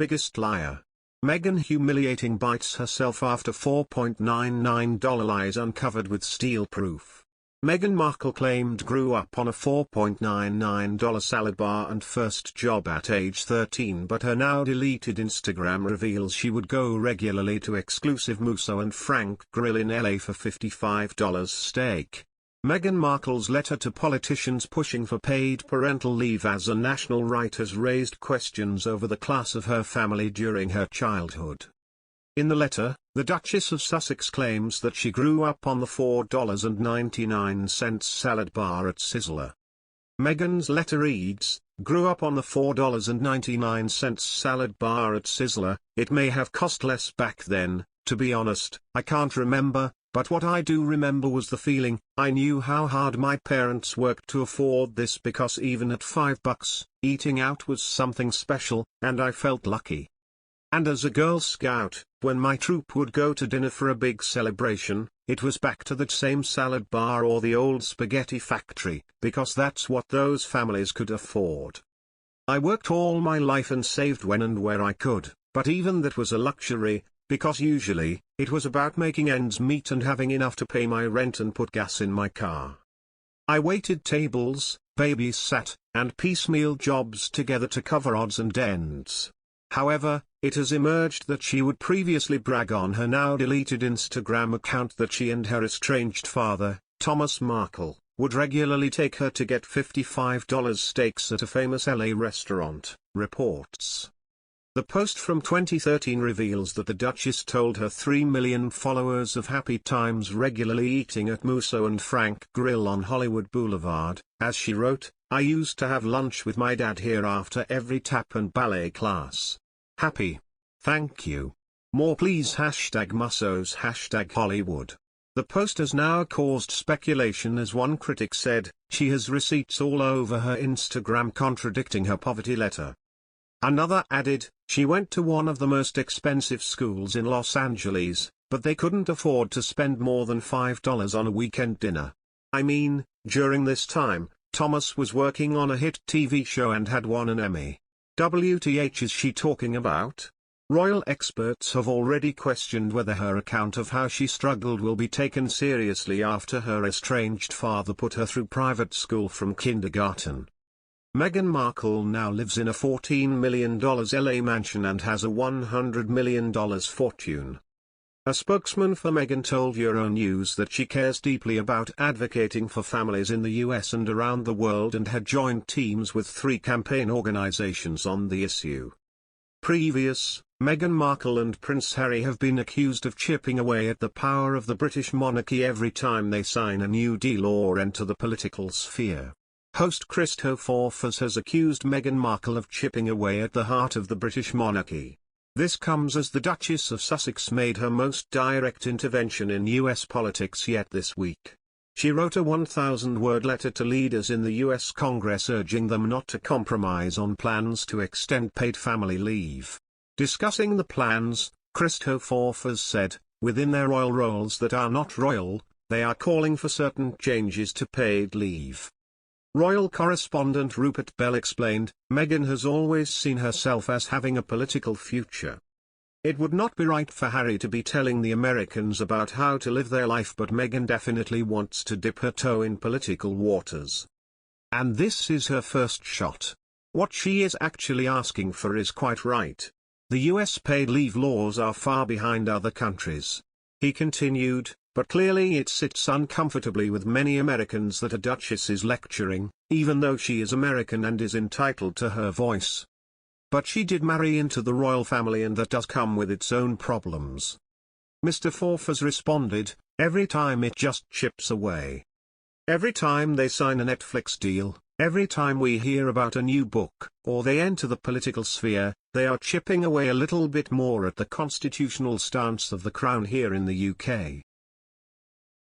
biggest liar. Meghan Humiliating bites herself after $4.99 lies uncovered with steel proof. Meghan Markle claimed grew up on a $4.99 salad bar and first job at age 13, but her now deleted Instagram reveals she would go regularly to exclusive Musso and Frank Grill in LA for $55 steak. Meghan Markle's letter to politicians pushing for paid parental leave as a national right has raised questions over the class of her family during her childhood. In the letter, the Duchess of Sussex claims that she grew up on the $4.99 salad bar at Sizzler. Meghan's letter reads, "Grew up on the $4.99 salad bar at Sizzler. It may have cost less back then, to be honest, I can't remember. But what I do remember was the feeling. I knew how hard my parents worked to afford this because even at $5, eating out was something special, and I felt lucky. And as a Girl Scout, when my troop would go to dinner for a big celebration, it was back to that same salad bar or the old spaghetti factory, because that's what those families could afford. I worked all my life and saved when and where I could, but even that was a luxury, because usually, it was about making ends meet and having enough to pay my rent and put gas in my car. I waited tables, babysat, and piecemeal jobs together to cover odds and ends." However, it has emerged that she would previously brag on her now deleted Instagram account that she and her estranged father, Thomas Markle, would regularly take her to get $55 steaks at a famous LA restaurant, reports. The post from 2013 reveals that the Duchess told her 3 million followers of Happy Times regularly eating at Musso and Frank Grill on Hollywood Boulevard, as she wrote, "I used to have lunch with my dad here after every tap and ballet class. Happy. Thank you. More please #Mussos #Hollywood." The post has now caused speculation as one critic said, she has receipts all over her Instagram contradicting her poverty letter. Another added, she went to one of the most expensive schools in Los Angeles, but they couldn't afford to spend more than $5 on a weekend dinner. I mean, during this time, Thomas was working on a hit TV show and had won an Emmy. WTH is she talking about? Royal experts have already questioned whether her account of how she struggled will be taken seriously after her estranged father put her through private school from kindergarten. Meghan Markle now lives in a $14 million LA mansion and has a $100 million fortune. A spokesman for Meghan told Euronews that she cares deeply about advocating for families in the US and around the world and had joined teams with 3 campaign organizations on the issue. Meghan Markle and Prince Harry have been accused of chipping away at the power of the British monarchy every time they sign a new deal or enter the political sphere. Host Christophe has accused Meghan Markle of chipping away at the heart of the British monarchy. This comes as the Duchess of Sussex made her most direct intervention in US politics yet this week. She wrote a 1,000-word letter to leaders in the US Congress urging them not to compromise on plans to extend paid family leave. Discussing the plans, Christophe said, within their royal roles that are not royal, they are calling for certain changes to paid leave. Royal correspondent Rupert Bell explained, Meghan has always seen herself as having a political future. It would not be right for Harry to be telling the Americans about how to live their life, but Meghan definitely wants to dip her toe in political waters. And this is her first shot. What she is actually asking for is quite right. The US paid leave laws are far behind other countries. He continued, but clearly it sits uncomfortably with many Americans that a duchess is lecturing, even though she is American and is entitled to her voice. But she did marry into the royal family and that does come with its own problems. Mr. Forf has responded, every time it just chips away. Every time they sign a Netflix deal, every time we hear about a new book, or they enter the political sphere, they are chipping away a little bit more at the constitutional stance of the Crown here in the UK.